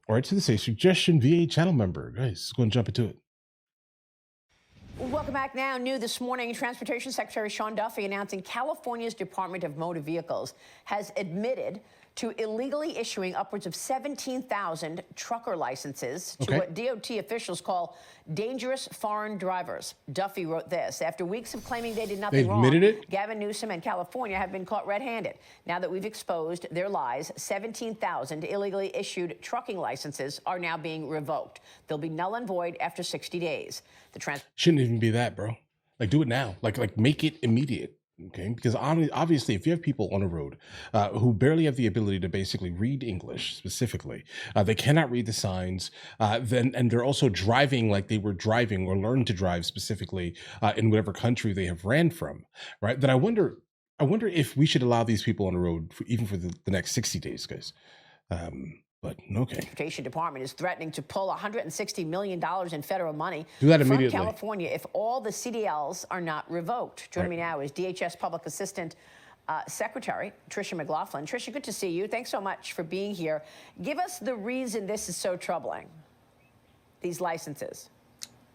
All right, so this is a suggestion via a channel member. Guys, let's go and jump into it. Welcome back now. New this morning, Transportation Secretary Sean Duffy announcing California's Department of Motor Vehicles has admitted to illegally issuing upwards of 17,000 trucker licenses to what DOT officials call dangerous foreign drivers. Duffy wrote this: after weeks of claiming they did nothing wrong, Gavin Newsom and California have been caught red-handed. Now that we've exposed their lies, 17,000 illegally issued trucking licenses are now being revoked. They'll be null and void after 60 days. Shouldn't even be that, bro. Like, do it now. Like make it immediate. Okay, because obviously, if you have people on a road who barely have the ability to basically read English specifically, they cannot read the signs, and they're also driving like they were driving or learned to drive specifically in whatever country they have ran from, right? Then I wonder if we should allow these people on the road even for the next 60 days, guys. But okay. The Transportation Department is threatening to pull $160 million in federal money from California if all the CDLs are not revoked. Joining me now is DHS Public Assistant Secretary Tricia McLaughlin. Tricia, good to see you. Thanks so much for being here. Give us the reason this is so troubling, these licenses.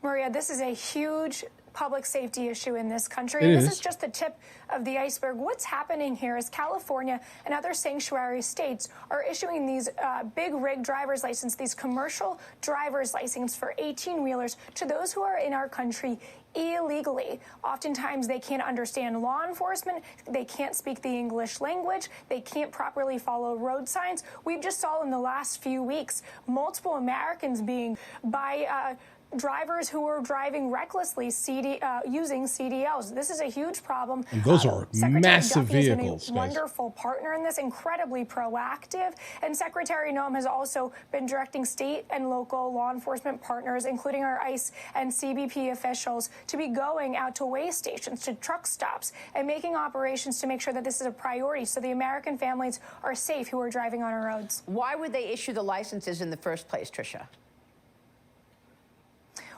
Maria, this is a huge public safety issue in this country. And this is just the tip of the iceberg. What's happening here is California and other sanctuary states are issuing these big rig driver's license, these commercial driver's license for 18-wheelers to those who are in our country illegally. Oftentimes they can't understand law enforcement, they can't speak the English language, they can't properly follow road signs. We just saw in the last few weeks multiple Americans being by drivers who are driving recklessly using CDLs. This is a huge problem. And those are massive vehicles. Has been a wonderful partner in this, incredibly proactive. And Secretary Noem has also been directing state and local law enforcement partners, including our ICE and CBP officials, to be going out to weigh stations, to truck stops, and making operations to make sure that this is a priority so the American families are safe who are driving on our roads. Why would they issue the licenses in the first place, Tricia?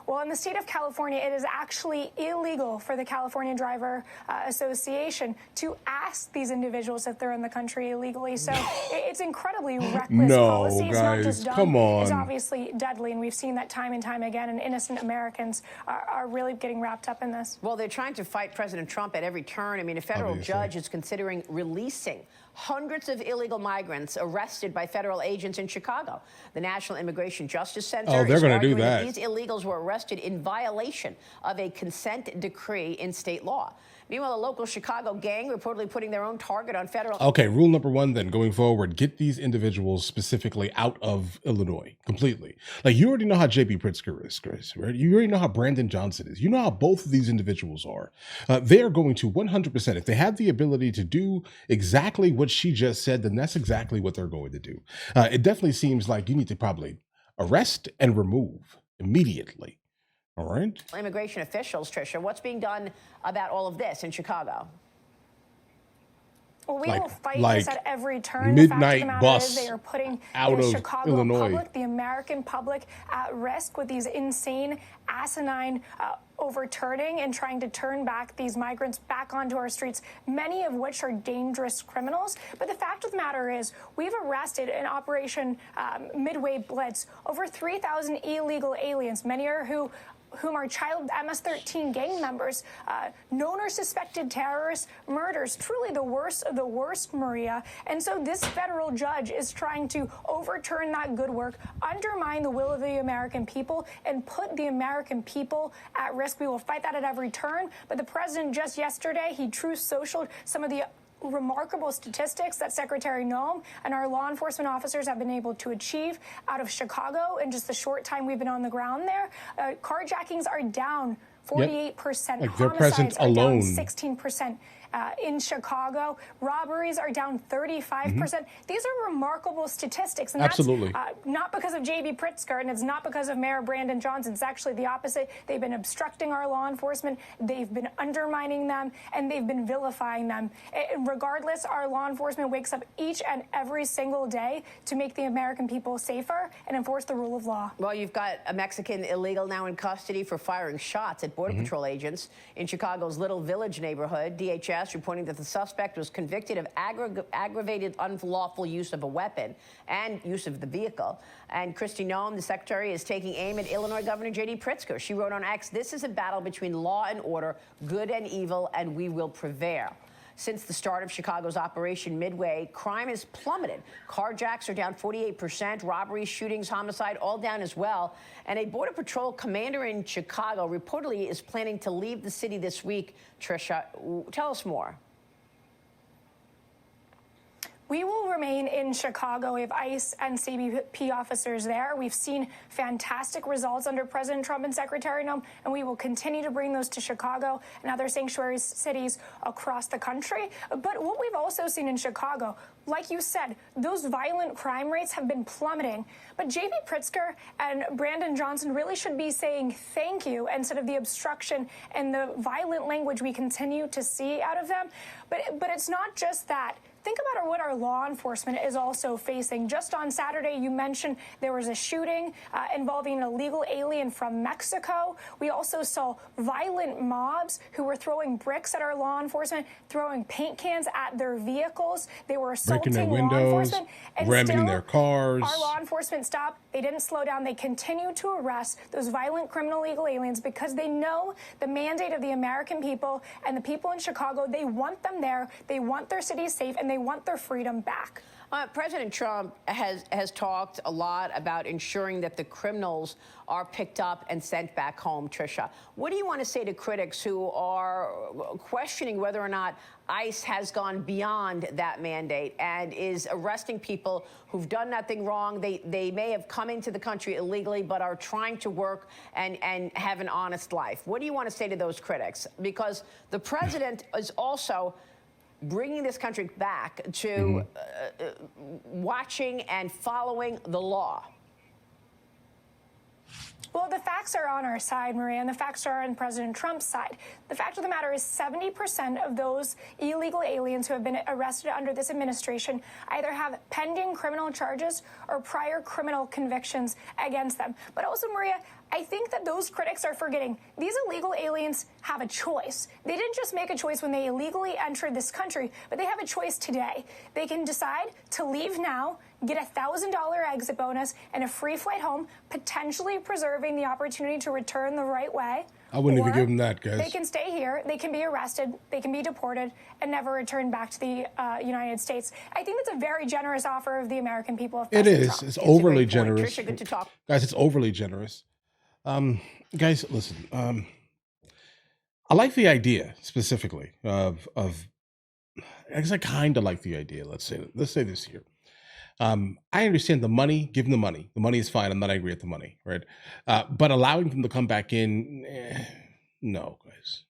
Well, in the state of California, it is actually illegal for the California Driver Association to ask these individuals if they're in the country illegally. So it's incredibly reckless policy. It's not just dumb. It's obviously deadly, and we've seen that time and time again, and innocent Americans are really getting wrapped up in this. Well, they're trying to fight President Trump at every turn. I mean, a federal judge is considering releasing hundreds of illegal migrants arrested by federal agents in Chicago. The National Immigration Justice Center they're going to do that these illegals were arrested in violation of a consent decree in state law. Meanwhile, a local Chicago gang reportedly putting their own target on federal... Okay, rule number one then, going forward, get these individuals specifically out of Illinois completely. Like, you already know how J.B. Pritzker is, Chris, right? You already know how Brandon Johnson is. You know how both of these individuals are. They are going to 100%, if they have the ability to do exactly what she just said, then that's exactly what they're going to do. It definitely seems like you need to probably arrest and remove immediately. All right. Immigration officials, Tricia, what's being done about all of this in Chicago? Well, we will fight this at every turn. Midnight the fact of the matter is they are putting out the of Chicago Illinois. public, the American public, at risk with these insane, asinine overturning and trying to turn back these migrants back onto our streets, many of which are dangerous criminals. But the fact of the matter is we've arrested in Operation Midway Blitz over 3,000 illegal aliens, many are whom are child MS-13 gang members, known or suspected terrorists, murders, truly the worst of the worst, Maria. And so this federal judge is trying to overturn that good work, undermine the will of the American people, and put the American people at risk. We will fight that at every turn. But the president just yesterday, he truth socialed some of the remarkable statistics that Secretary Noem and our law enforcement officers have been able to achieve out of Chicago in just the short time we've been on the ground there. Carjackings are down 48%. Like their presence alone. Down 16%. In Chicago, robberies are down 35%. These are remarkable statistics. And that's not because of J.B. Pritzker, and it's not because of Mayor Brandon Johnson. It's actually the opposite. They've been obstructing our law enforcement. They've been undermining them, and they've been vilifying them. And regardless, our law enforcement wakes up each and every single day to make the American people safer and enforce the rule of law. Well, you've got a Mexican illegal now in custody for firing shots at Border Patrol agents in Chicago's Little Village neighborhood. DHS DHS reporting that the suspect was convicted of aggravated unlawful use of a weapon and use of the vehicle. And Kristi Noem, the secretary, is taking aim at Illinois Governor J.D. Pritzker. She wrote on X, "This is a battle between law and order, good and evil, and we will prevail." Since the start of Chicago's Operation Midway, crime has plummeted. Carjacks are down 48%, robberies, shootings, homicide, all down as well. And a Border Patrol commander in Chicago reportedly is planning to leave the city this week. Tricia, tell us more. We will remain in Chicago. We have ICE and CBP officers there. We've seen fantastic results under President Trump and Secretary Noem, and we will continue to bring those to Chicago and other sanctuary cities across the country. But what we've also seen in Chicago, like you said, those violent crime rates have been plummeting. But J.B. Pritzker and Brandon Johnson really should be saying thank you instead of the obstruction and the violent language we continue to see out of them. But it's not just that. Think about what our law enforcement is also facing. Just on Saturday, you mentioned there was a shooting involving an illegal alien from Mexico. We also saw violent mobs who were throwing bricks at our law enforcement, throwing paint cans at their vehicles. They were assaulting breaking their law windows, enforcement. And ramming still, their cars. Our law enforcement stopped. They didn't slow down. They continue to arrest those violent criminal illegal aliens because they know the mandate of the American people and the people in Chicago. They want them there. They want their cities safe, and they want their freedom back. President Trump has talked a lot about ensuring that the criminals are picked up and sent back home. Tricia, what do you want to say to critics who are questioning whether or not ICE has gone beyond that mandate and is arresting people who've done nothing wrong? They may have come into the country illegally, but are trying to work and have an honest life. What do you want to say to those critics? Because the president is also bringing this country back to watching and following the law. Well, the facts are on our side, Maria, and the facts are on President Trump's side. The fact of the matter is 70% of those illegal aliens who have been arrested under this administration either have pending criminal charges or prior criminal convictions against them. But also, Maria, I think that those critics are forgetting these illegal aliens have a choice. They didn't just make a choice when they illegally entered this country, but they have a choice today. They can decide to leave now, get a $1,000 exit bonus and a free flight home, potentially preserving the opportunity to return the right way. I wouldn't even give them that, guys. They can stay here, they can be arrested, they can be deported, and never return back to the United States. I think that's a very generous offer of the American people. Of It is. Trump. It's overly Tricia, generous. good to talk. Guys, it's overly generous. Guys, listen. I like the idea specifically of. I guess I kind of like the idea. Let's say this here. I understand the money. Give them the money. The money is fine. I'm not angry at the money, right? But allowing them to come back in, no, guys,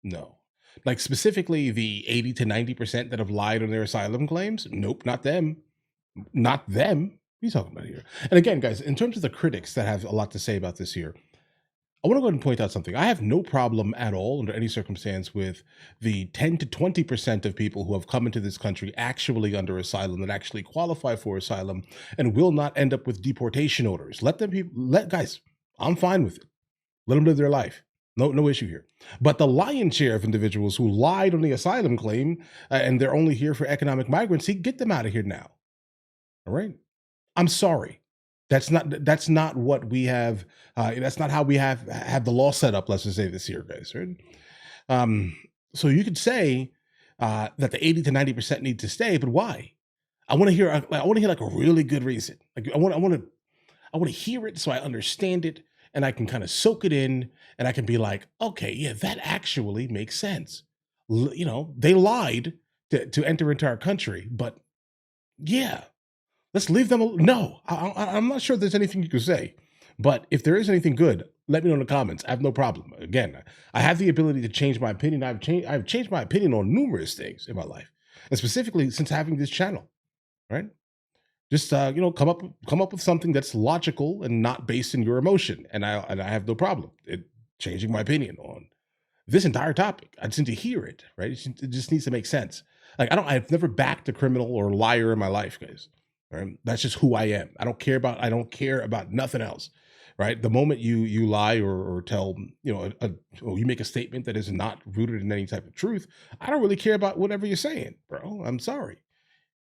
no. Like specifically the 80 to 90% that have lied on their asylum claims. Nope, not them. Not them. What are you talking about here? And again, guys, in terms of the critics that have a lot to say about this here, I want to go ahead and point out something. I have no problem at all under any circumstance with the 10 to 20% of people who have come into this country actually under asylum, that actually qualify for asylum and will not end up with deportation orders. Guys, I'm fine with it. Let them live their life. No issue here. But the lion's share of individuals who lied on the asylum claim and they're only here for economic migrancy, get them out of here now. All right? I'm sorry. That's not what we have. That's not how we have the law set up. Let's just say this here, guys. Right? So you could say that the 80 to 90% need to stay, but why? I want to hear like a really good reason. Like I want to hear it so I understand it and I can kind of soak it in and I can be like, okay, yeah, that actually makes sense. They lied to enter into our country, but yeah. Let's leave them alone. No, I'm not sure there's anything you can say. But if there is anything good, let me know in the comments. I have no problem. Again, I have the ability to change my opinion. I've changed my opinion on numerous things in my life, and specifically since having this channel. Right? Just come up with something that's logical and not based in your emotion, and I have no problem changing my opinion on this entire topic. I just need to hear it. Right? It just needs to make sense. Like I've never backed a criminal or a liar in my life, guys. Right? That's just who I am. I don't care about nothing else. right? The moment you lie or tell, or you make a statement that is not rooted in any type of truth, I don't really care about whatever you're saying, bro. I'm sorry.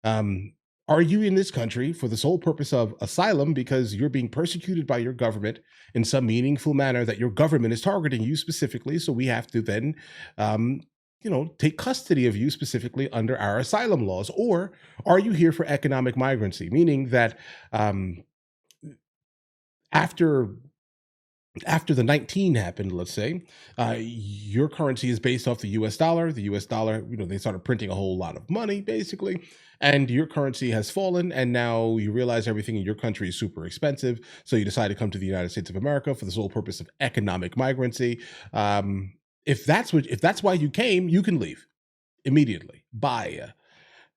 Um, are you in this country for the sole purpose of asylum because you're being persecuted by your government in some meaningful manner that your government is targeting you specifically? So we have to then, take custody of you specifically under our asylum laws. Or are you here for economic migrancy, meaning that after the 19 happened, let's say, your currency is based off the US dollar. The US dollar, they started printing a whole lot of money, basically, and your currency has fallen. And now you realize everything in your country is super expensive. So you decide to come to the United States of America for the sole purpose of economic migrancy. If that's why you came, you can leave immediately. Bye.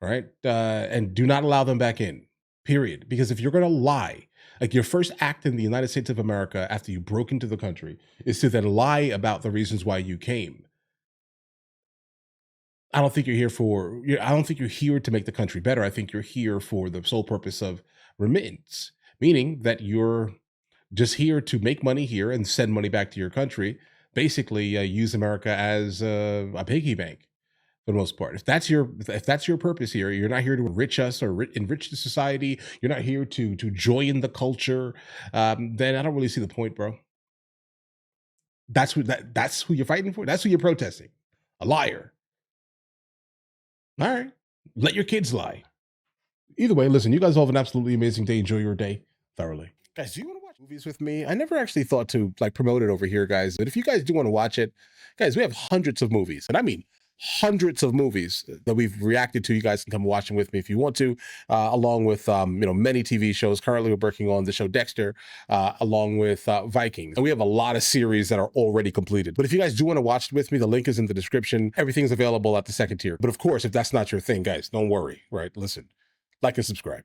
Right? And do not allow them back in, period. Because if you're going to lie, like your first act in the United States of America after you broke into the country is to then lie about the reasons why you came. I don't think you're here to make the country better. I think you're here for the sole purpose of remittance, meaning that you're just here to make money here and send money back to your country. Basically, use America as a piggy bank for the most part. If that's your purpose here, you're not here to enrich us or enrich the society. You're not here to join the culture. Then I don't really see the point, bro. That's who you're fighting for. That's who you're protesting. A liar. All right, let your kids lie. Either way, listen, you guys all have an absolutely amazing day. Enjoy your day thoroughly. Guys, do you want to watch movies with me? I never actually thought to promote it over here, guys. But if you guys do want to watch it, guys, we have hundreds of movies, and I mean hundreds of movies that we've reacted to. You guys can come watch them with me if you want to, along with many TV shows. Currently, we're working on the show Dexter, along with Vikings, and we have a lot of series that are already completed. But if you guys do want to watch it with me, the link is in the description. Everything's available at the second tier. But of course, if that's not your thing, guys, don't worry. Right? Listen, like and subscribe.